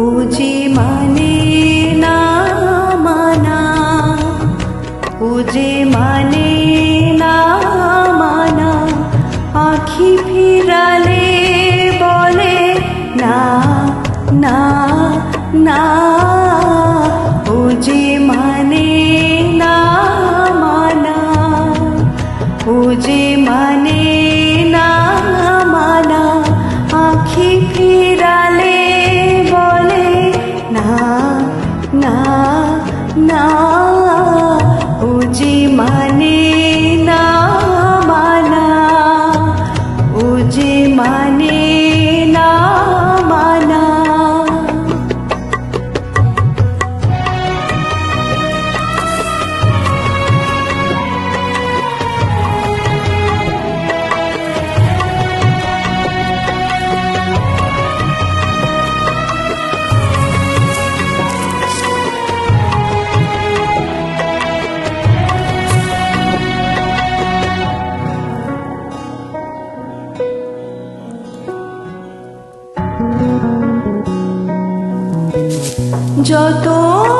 ও যে মানে না মানা, ও যে মানে না মানা, আখি ফিরালে বলে না না না। ও যে মানে না মানা, ও যে মানে না মানা, আখি ফিরালে বলে না না না। ও যে মানে না মানা, ও যে মানে না মানা। যত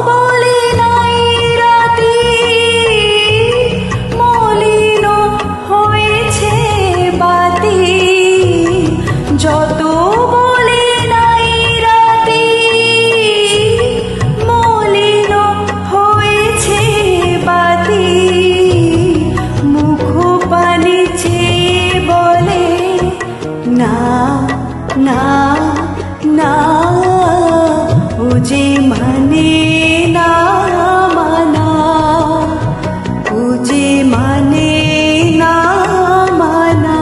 বলি নাই রাতি, মলিন হয়েছে বাতি। যত বলি নাই রাতি, মলিন হয়েছে বাতি। মুখ পানে চেয়ে বলে না না না। ও যে মানে না মানা, ও যে মানে না মানা।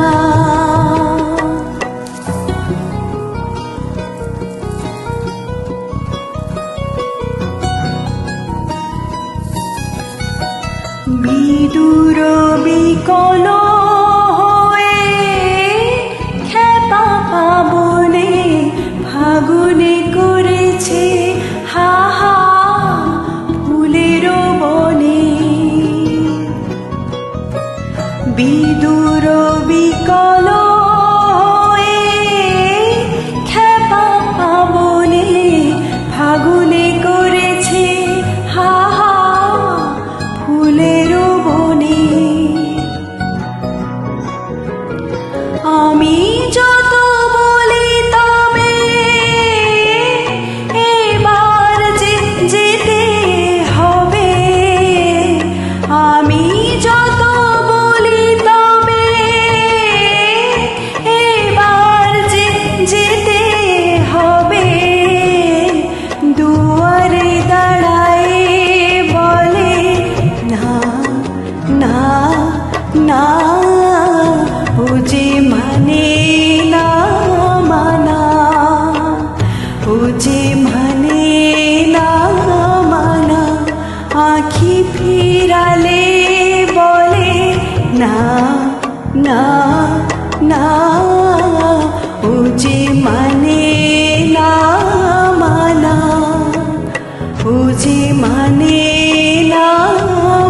বিদুর বিকল হয়ে খেপা পাবনে ফাগুনে করেছে হা হা ফুলের বনে। বিদুর বিকল হয়ে খেপা পাবনে ফাগুনে করেছে হা হা ফুলের বনে। আমি যত বলি তবে এবার যে যেতে হবে। আমি যত বলি তবে এবার যে যেতে হবে। দুয়ারে দাঁড়ায় বলে না না না। ও যে মানে না মানা, ও যে মানে না মানা, আখি ফিরালে বলে না না না। ও যে মানে না মানা, ও যে মানে না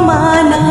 মানা।